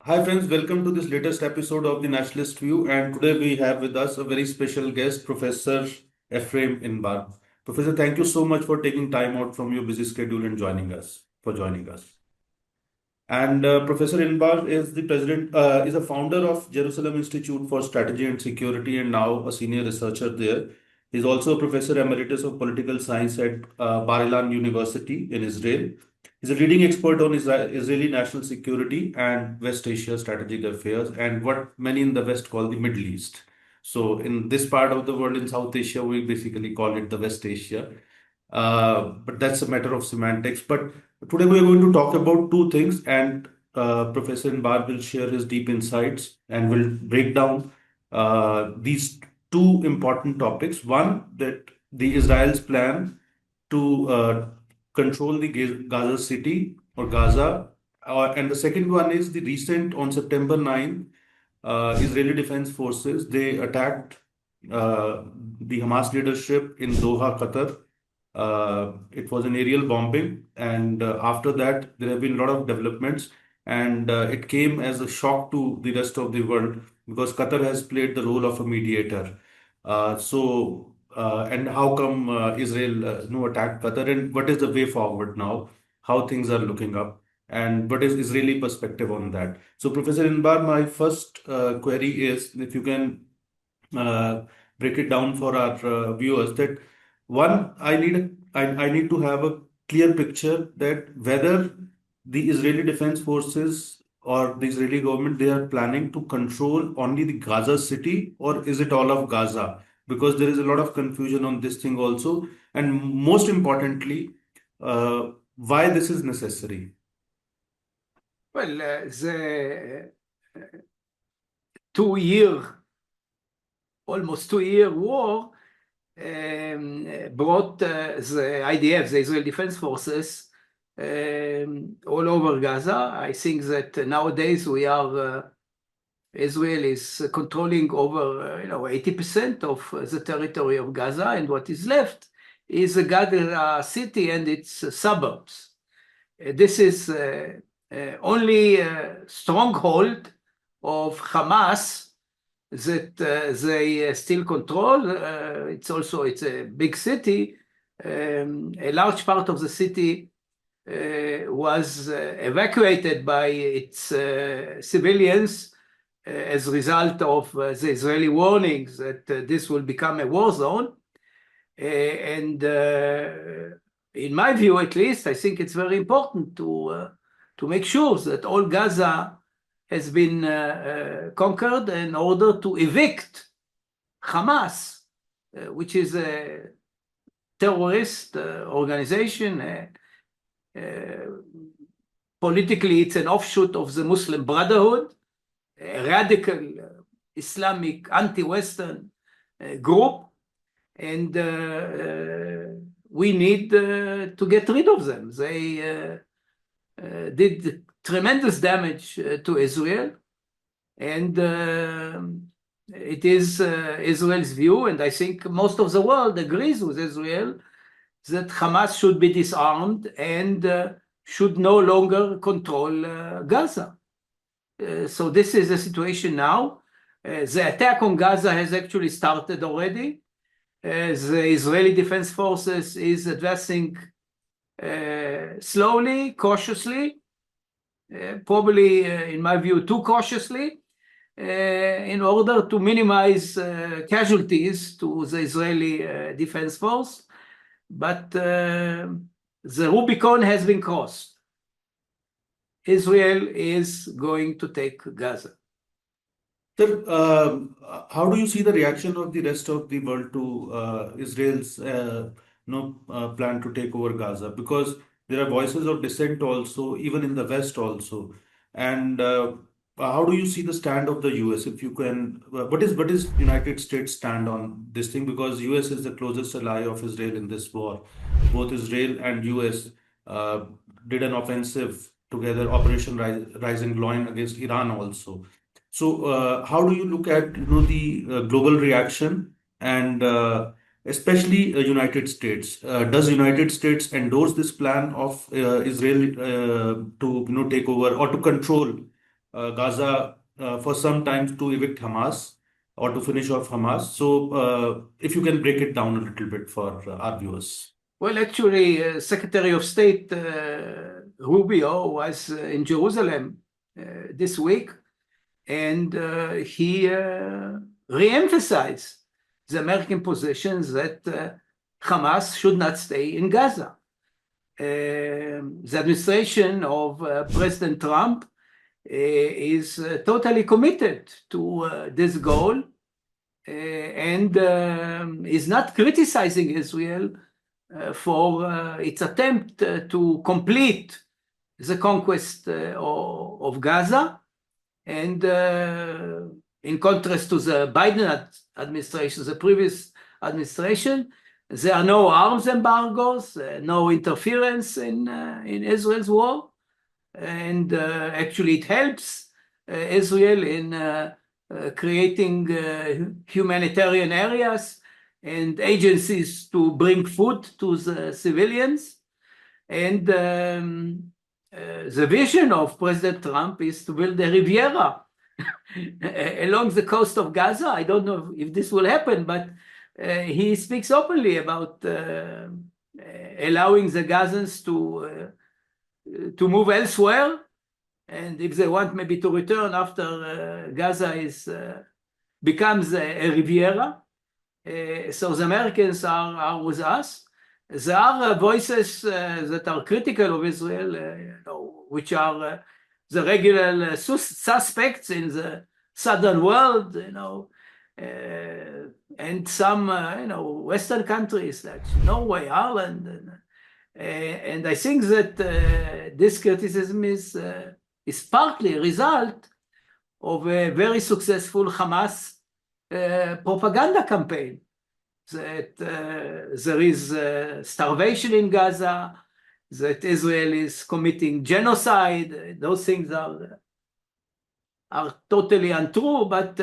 Hi friends, welcome to this latest episode of the Nationalist View, and today we have with us a very special guest, Professor Efraim Inbar. Professor, thank you so much for taking time out from your busy schedule and joining us. And Professor Inbar is the is a founder of Jerusalem Institute for Strategy and Security, and now a senior researcher there. He's also a professor emeritus of political science at Bar-Ilan University in Israel. He's a leading expert on Israeli national security and West Asia strategic affairs, and what many in the West call the Middle East. So, in this part of the world, in South Asia, we basically call it the West Asia. But that's a matter of semantics. But today we are going to talk about two things, and Professor Inbar will share his deep insights and will break down these two important topics. One, that the Israel's plan to control the Gaza city or Gaza, and the second one is the recent on September 9, Israeli Defense Forces, they attacked the Hamas leadership in Doha, Qatar. It was an aerial bombing, and after that, there have been a lot of developments, and it came as a shock to the rest of the world because Qatar has played the role of a mediator. And how come Israel no attacked Qatar, and what is the way forward now? How things are looking up, and what is Israeli perspective on that? So, Professor Inbar, my first query is if you can uh, break it down for our viewers that one, I need to have a clear picture that whether the Israeli Defense Forces or the Israeli government they are planning to control only the Gaza city, or is it all of Gaza? Because there is a lot of confusion on this thing also, and most importantly, why this is necessary. Well, the 2 year, almost 2 year war brought the IDF, the Israel Defense Forces, all over Gaza. I think that nowadays Israel is controlling over 80% of the territory of Gaza, and what is left is the Gaza city and its suburbs. This is only a stronghold of Hamas that they still control. It's a big city. A large part of the city was evacuated by its civilians as a result of the Israeli warnings that this will become a war zone. And in my view, at least, I think it's very important to make sure that all Gaza has been conquered in order to evict Hamas, which is a terrorist organization. Politically, it's an offshoot of the Muslim Brotherhood, a radical Islamic anti-Western group, and we need to get rid of them. They did tremendous damage to Israel, and it is Israel's view, and I think most of the world agrees with Israel, that Hamas should be disarmed and should no longer control Gaza. So this is the situation now. The attack on Gaza has actually started already. The Israeli Defense Forces is advancing slowly, cautiously, probably, in my view, too cautiously, in order to minimize casualties to the Israeli Defense Force. But the Rubicon has been crossed. Israel is going to take Gaza. Sir, how do you see the reaction of the rest of the world to Israel's plan to take over Gaza? Because there are voices of dissent also, even in the West also. And how do you see the stand of the US? If you can, what is United States stand on this thing? Because US is the closest ally of Israel in this war. Both Israel and US did an offensive together, Operation Rising Lion against Iran also. So, how do you look at the global reaction and especially United States. Does United States endorse this plan of Israel to take over or to control Gaza for some time to evict Hamas or to finish off Hamas? So, if you can break it down a little bit for our viewers. Well, actually, Secretary of State Rubio was in Jerusalem this week, and he re-emphasized the American positions that Hamas should not stay in Gaza. The administration of President Trump is totally committed to this goal and is not criticizing Israel for its attempt to complete the conquest of Gaza. And in contrast to the Biden administration, the previous administration, there are no arms embargoes, no interference in Israel's war. And actually it helps Israel in creating humanitarian areas and agencies to bring food to the civilians. And the vision of President Trump is to build a Riviera along the coast of Gaza. I don't know if this will happen, but he speaks openly about allowing the Gazans to move elsewhere. And if they want maybe to return after Gaza becomes a Riviera. So the Americans are with us. There are voices that are critical of Israel, which are the regular suspects in the southern world, and some, Western countries like Norway, Ireland, and I think that this criticism is partly a result of a very successful Hamas propaganda campaign. That there is starvation in Gaza, that Israel is committing genocide. Those things are totally untrue, but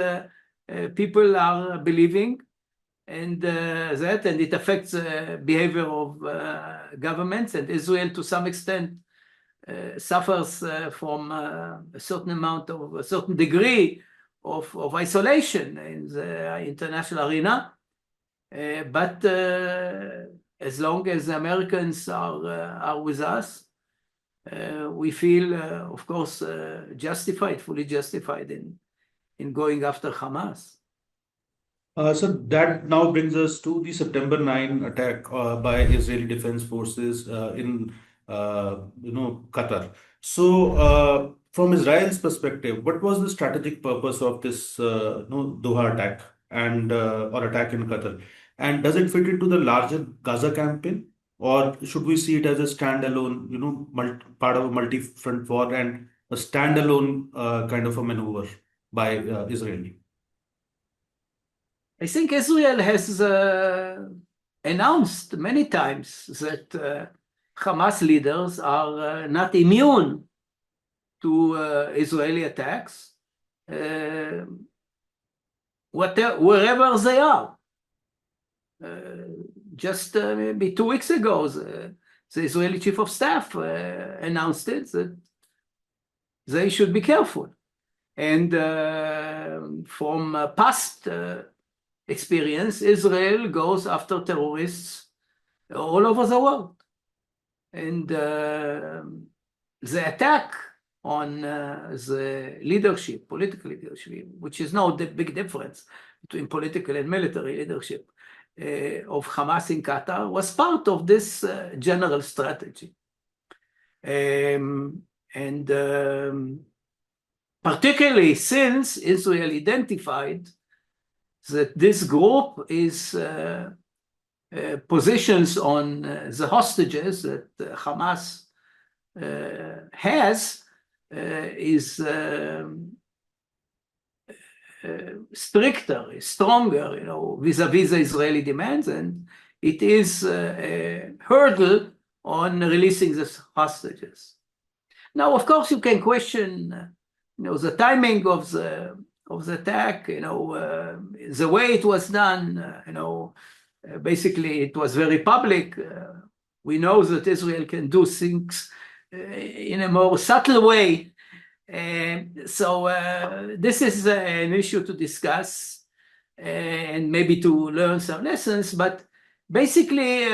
people are believing and it affects the behavior of governments, and Israel to some extent suffers from a certain degree of isolation in the international arena. But as long as the Americans are with us, we feel, of course, fully justified in going after Hamas. So that now brings us to the September 9 attack by Israeli Defense Forces in Qatar. So from Israel's perspective, what was the strategic purpose of this Doha attack and or attack in Qatar? And does it fit into the larger Gaza campaign, or should we see it as a standalone, part of a multi-front war and a standalone kind of a maneuver by Israel? I think Israel has announced many times that Hamas leaders are not immune to Israeli attacks, wherever they are. Just maybe 2 weeks ago, the Israeli chief of staff announced it, that they should be careful. And from past experience, Israel goes after terrorists all over the world. And the attack on the leadership, political leadership, which is now the big difference between political and military leadership of Hamas in Qatar, was part of this general strategy. Particularly since Israel identified that this group is positions on the hostages that Hamas has is stricter, stronger, vis-a-vis the Israeli demands, and it is a hurdle on releasing the hostages. Now, of course, you can question, the timing of the attack, the way it was done, basically it was very public. We know that Israel can do things in a more subtle way. So this is an issue to discuss and maybe to learn some lessons, but basically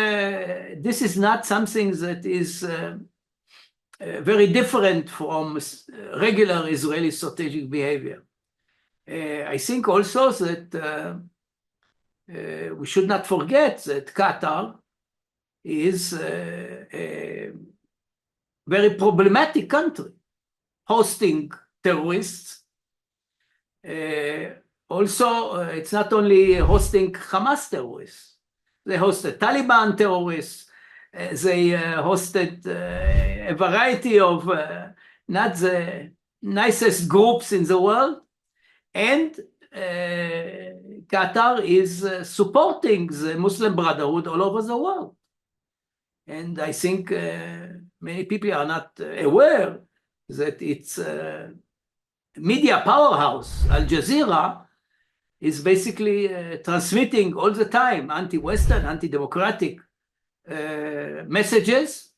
this is not something that is very different from regular Israeli strategic behavior. I think also that we should not forget that Qatar is a very problematic country, hosting terrorists. Also, it's not only hosting Hamas terrorists. They hosted Taliban terrorists. They hosted a variety of not the nicest groups in the world. And Qatar is supporting the Muslim Brotherhood all over the world. And I think many people are not aware that its media powerhouse, Al Jazeera, is basically transmitting all the time anti-Western, anti-democratic messages,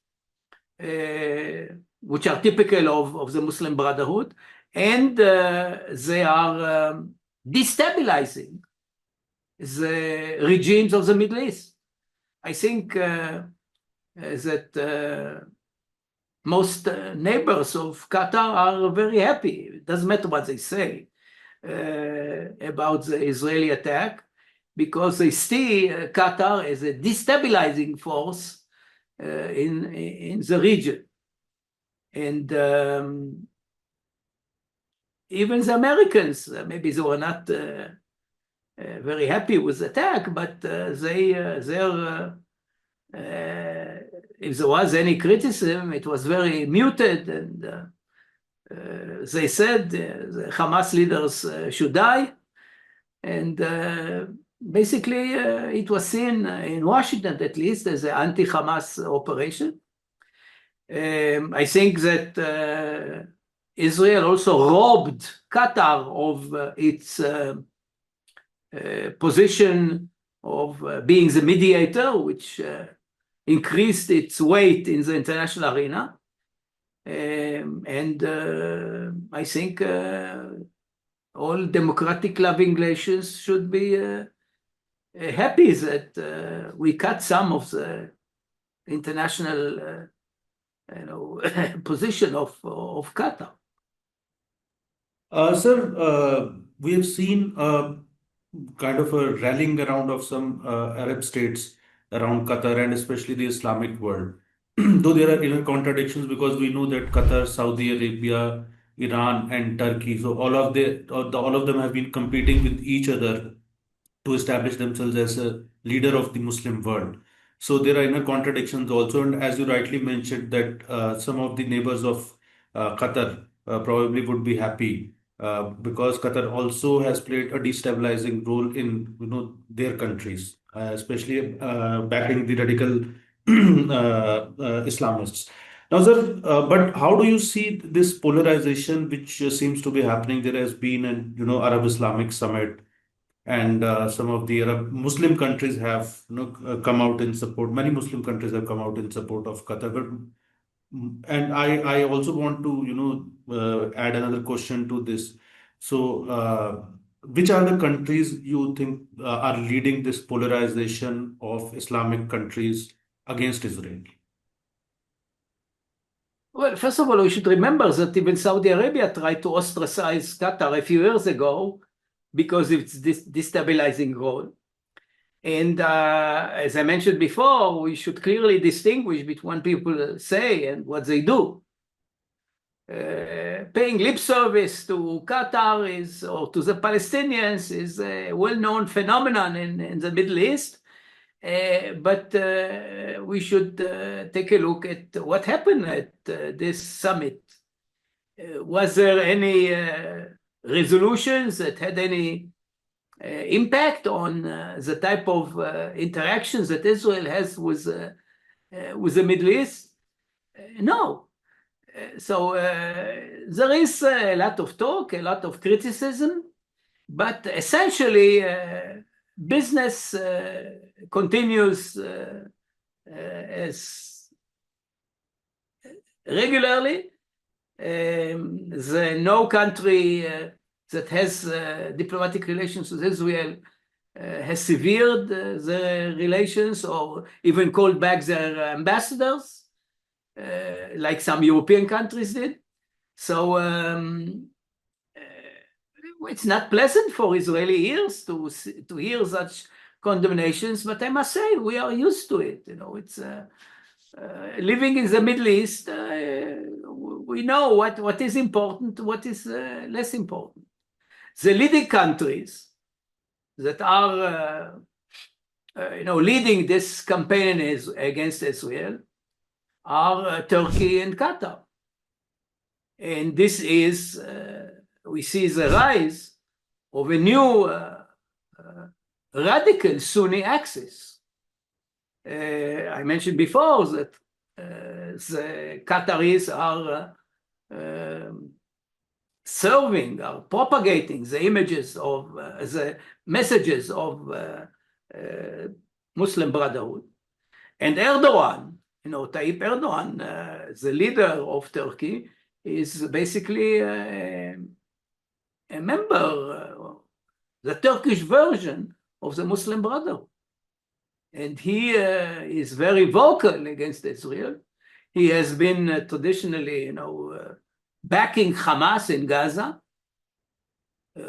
which are typical of the Muslim Brotherhood, and they are destabilizing the regimes of the Middle East. I think that most neighbors of Qatar are very happy. It doesn't matter what they say about the Israeli attack, because they see Qatar as a destabilizing force in the region. And even the Americans, maybe they were not very happy with the attack, but if there was any criticism, it was very muted, and they said the Hamas leaders should die. And basically, it was seen in Washington, at least, as an anti-Hamas operation. I think that Israel also robbed Qatar of its position of being the mediator, which increased its weight in the international arena. And I think all democratic loving nations should be happy that we cut some of the international position of Qatar. Sir, we have seen kind of a rallying around of some Arab states around Qatar and especially the Islamic world. Though there are inner contradictions, because we know that Qatar, Saudi Arabia, Iran, and Turkey, so all of them have been competing with each other to establish themselves as a leader of the Muslim world. So there are inner contradictions also, and as you rightly mentioned, that some of the neighbors of Qatar probably would be happy because Qatar also has played a destabilizing role in their countries, especially backing the radical Islamists. Now, sir, but how do you see this polarization which seems to be happening? There has been an Arab Islamic summit, and some of the Arab Muslim countries have come out in support. Many Muslim countries have come out in support of Qatar. But, and I also want to add another question to this. So, which are the countries you think are leading this polarization of Islamic countries against Israel? Well, first of all, we should remember that even Saudi Arabia tried to ostracize Qatar a few years ago because of its destabilizing role. And as I mentioned before, we should clearly distinguish between what people say and what they do. Paying lip service to Qatar or to the Palestinians is a well-known phenomenon in the Middle East. But we should take a look at what happened at this summit. Was there any resolutions that had any impact on the type of interactions that Israel has with the Middle East? No. So there is a lot of talk, a lot of criticism, but essentially business continues as regularly. No country that has diplomatic relations with Israel has severed the relations or even called back their ambassadors, like some European countries did. So it's not pleasant for Israeli ears to hear such condemnations, but I must say we are used to it. It's living in the Middle East. We know what is important, what is less important. The leading countries that are leading this campaign against Israel are Turkey and Qatar. And this is, we see the rise of a new radical Sunni axis. I mentioned before that the Qataris are serving, are propagating the images of the messages of Muslim Brotherhood. And Erdogan, Tayyip Erdogan, the leader of Turkey, is basically a member, the Turkish version of the Muslim Brotherhood. And he is very vocal against Israel. He has been traditionally, backing Hamas in Gaza,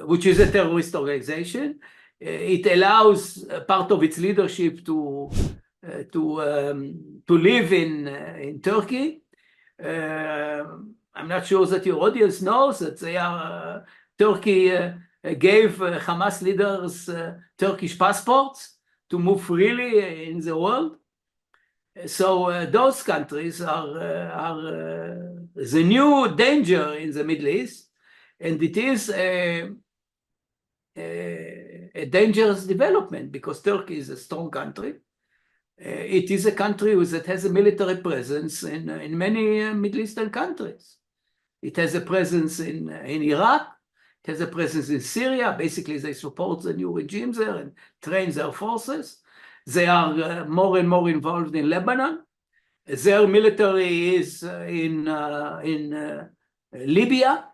which is a terrorist organization. It allows part of its leadership to live in Turkey. I'm not sure that your audience knows that Turkey gave Hamas leaders Turkish passports to move freely in the world. So those countries are the new danger in the Middle East, and it is a dangerous development because Turkey is a strong country. It is a country that has a military presence in many Middle Eastern countries. It has a presence in Iraq. It has a presence in Syria. Basically, they support the new regime there and train their forces. They are more and more involved in Lebanon. Their military is in Libya,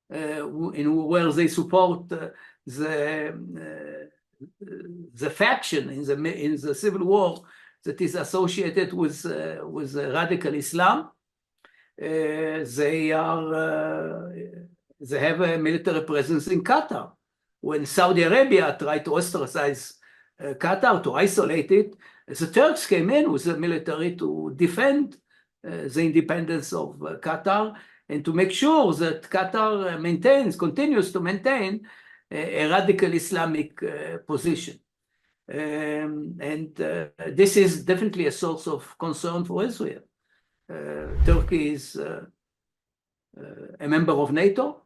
where they support the faction in the civil war that is associated with radical Islam. They have a military presence in Qatar. When Saudi Arabia tried to ostracize Qatar, to isolate it, the Turks came in with the military to defend the independence of Qatar and to make sure that Qatar continues to maintain a radical Islamic position. And this is definitely a source of concern for Israel. Turkey is a member of NATO,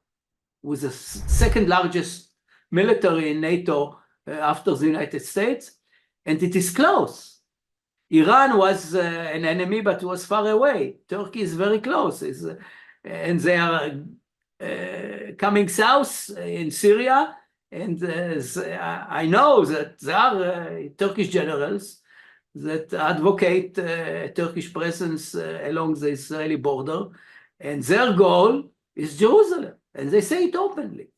with the second largest military in NATO after the United States, and it is close. Iran was an enemy, but was far away. Turkey is very close, and they are coming south in Syria, and I know that there are Turkish generals that advocate Turkish presence along the Israeli border, and their goal is Jerusalem, and they say it openly.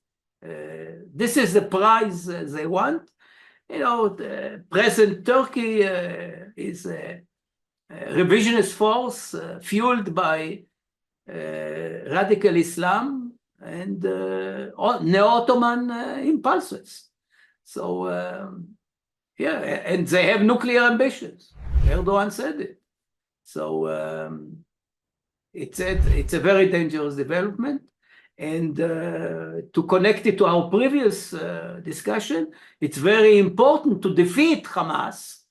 This is the prize they want. The present Turkey is a revisionist force fueled by radical Islam and neo-Ottoman impulses. So, and they have nuclear ambitions. Erdogan said it. So it's a very dangerous development. And to connect it to our previous discussion, it's very important to defeat Hamas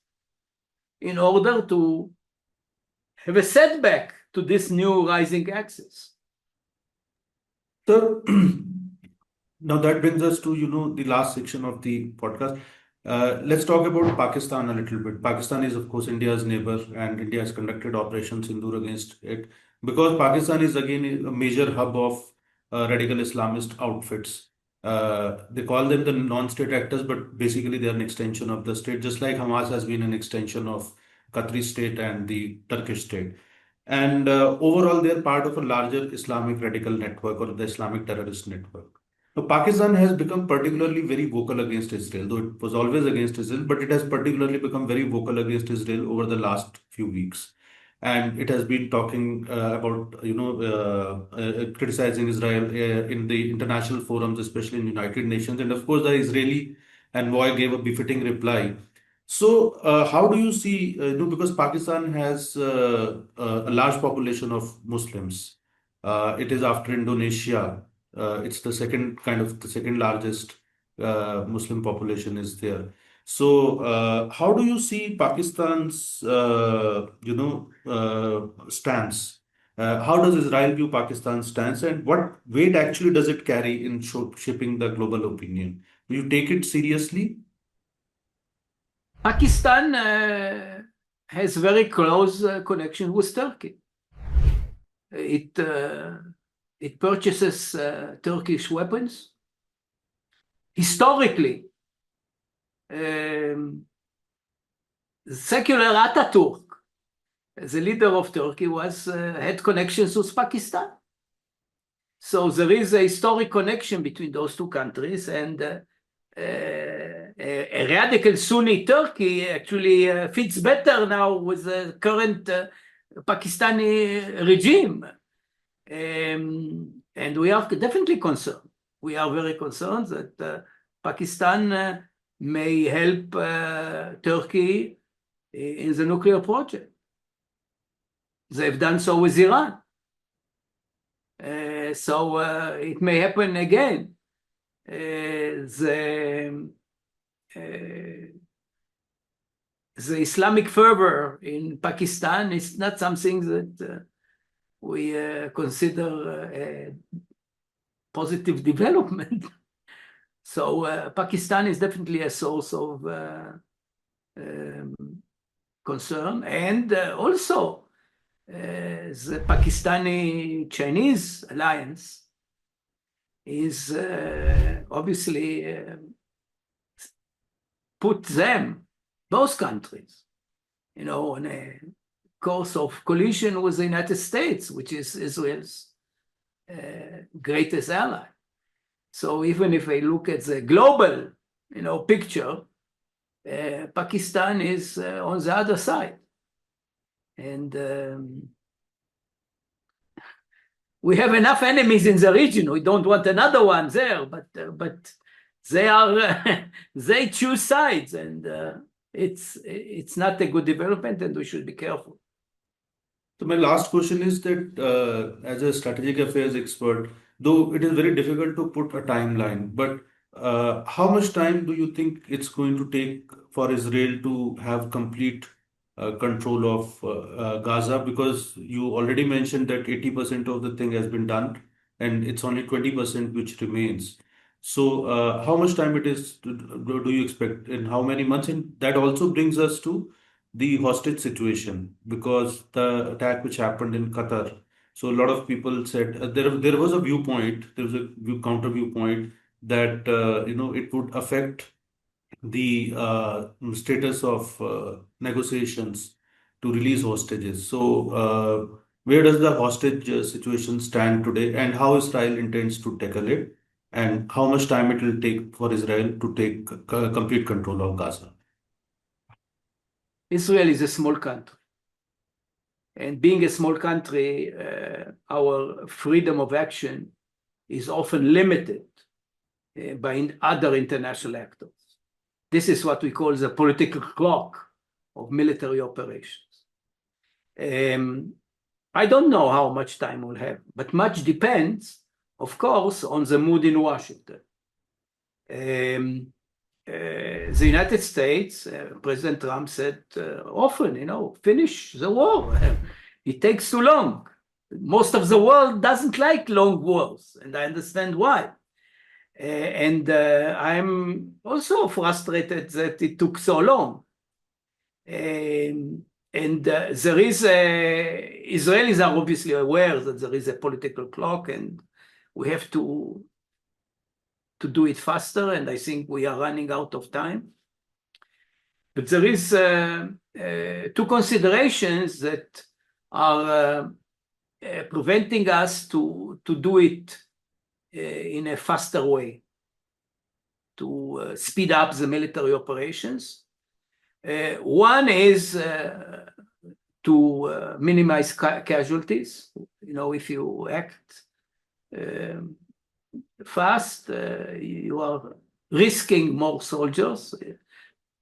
in order to have a setback to this new rising axis. So now that brings us to, the last section of the podcast. Let's talk about Pakistan a little bit. Pakistan is, of course, India's neighbor, and India has conducted Operation Sindoor against it because Pakistan is again a major hub of radical Islamist outfits. They call them the non-state actors, but basically they are an extension of the state, just like Hamas has been an extension of Qatari state and the Turkish state. And overall, they're part of a larger Islamic radical network or the Islamic terrorist network. Now, Pakistan has become particularly very vocal against Israel, though it was always against Israel, but it has particularly become very vocal against Israel over the last few weeks. And it has been talking about, criticizing Israel in the international forums, especially in United Nations. And of course, the Israeli envoy gave a befitting reply. So, how do you see, because Pakistan has a large population of Muslims. It is after Indonesia. It's the second largest Muslim population is there. So, how do you see Pakistan's, stance? How does Israel view Pakistan's stance, and what weight actually does it carry in shaping the global opinion? Do you take it seriously? Pakistan has very close connection with Turkey. It purchases Turkish weapons. Historically, secular Ataturk, the leader of Turkey, had connections with Pakistan. So there is a historic connection between those two countries, and a radical Sunni Turkey actually fits better now with the current Pakistani regime. And we are definitely concerned. We are very concerned that Pakistan may help Turkey in the nuclear project. They've done so with Iran. So it may happen again. The Islamic fervor in Pakistan is not something that we consider a positive development. So Pakistan is definitely a source of concern, and also the Pakistani-Chinese alliance is obviously put them, both countries, on a course of collision with the United States, which is Israel's greatest ally. So even if I look at the global, picture, Pakistan is on the other side. And we have enough enemies in the region. We don't want another one there, but they are they choose sides, and it's not a good development, and we should be careful. So my last question is that as a strategic affairs expert, though it is very difficult to put a timeline, but how much time do you think it's going to take for Israel to have complete control of Gaza? Because you already mentioned that 80% of the thing has been done and it's only 20% which remains. So how much time it is do you expect, and how many months? And that also brings us to the hostage situation, because the attack which happened in Qatar. So a lot of people said there was a viewpoint, there was a counter viewpoint that it would affect the status of negotiations to release hostages. So where does the hostage situation stand today, and how Israel intends to tackle it, and how much time it will take for Israel to take complete control of Gaza? Israel is a small country. And being a small country, our freedom of action is often limited by other international actors. This is what we call the political clock of military operations. I don't know how much time we'll have, but much depends, of course, on the mood in Washington. The United States, President Trump said often, finish the war. It takes too long. Most of the world doesn't like long wars, and I understand why. And I'm also frustrated that it took so long. And there is Israelis are obviously aware that there is a political clock, and we have to do it faster, and I think we are running out of time. But there is two considerations that are preventing us to do it in a faster way, to speed up the military operations. One is to minimize casualties. If you act fast, you are risking more soldiers.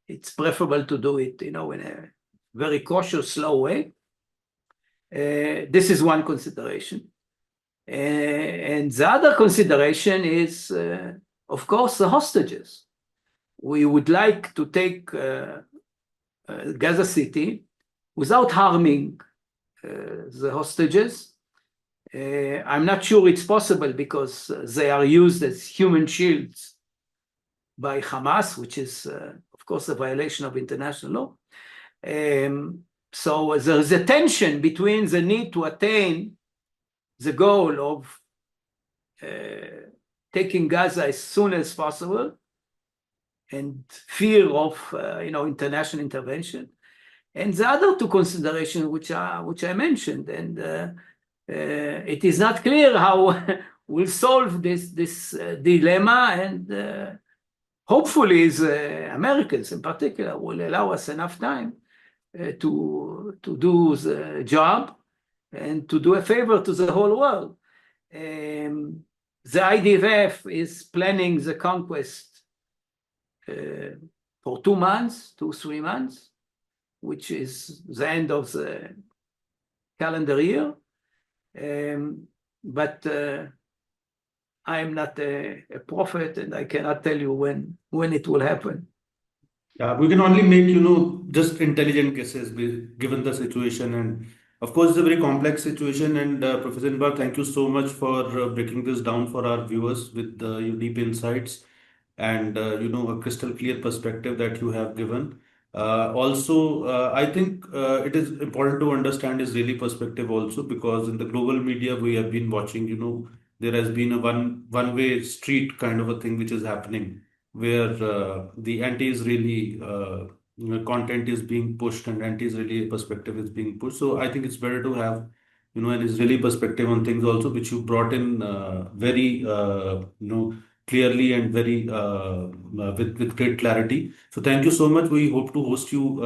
It's preferable to do it, in a very cautious, slow way. This is one consideration. And the other consideration is, of course, the hostages. We would like to take Gaza City without harming the hostages. I'm not sure it's possible because they are used as human shields by Hamas, which is, of course, a violation of international law. So there's a tension between the need to attain the goal of taking Gaza as soon as possible and fear of international intervention, and the other two considerations which I mentioned. And it is not clear how we'll solve this dilemma, and hopefully the Americans in particular will allow us enough time to do the job and to do a favor to the whole world. The IDF is planning the conquest for 2 months, 3 months, which is the end of the calendar year. But I am not a prophet, and I cannot tell you when it will happen. We can only make, just intelligent guesses given the situation. And of course, it's a very complex situation. And Professor Inbar, thank you so much for breaking this down for our viewers with your deep insights and, a crystal clear perspective that you have given. Also, I think it is important to understand Israeli perspective also, because in the global media, we have been watching, there has been a one-way street kind of a thing which is happening, where the anti-Israeli content is being pushed and anti-Israeli perspective is being pushed. So I think it's better to have, an Israeli perspective on things also, which you brought in very, clearly and very with great clarity. So thank you so much. We hope to host you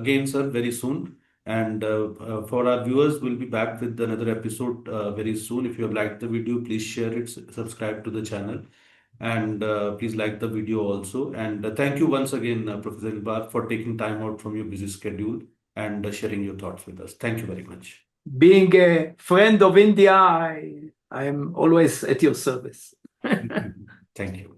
again, sir, very soon. And for our viewers, we'll be back with another episode very soon. If you have liked the video, please share it, subscribe to the channel. And please like the video also. And thank you once again, Professor Inbar, for taking time out from your busy schedule and sharing your thoughts with us. Thank you very much. Being a friend of India, I am always at your service. Thank you.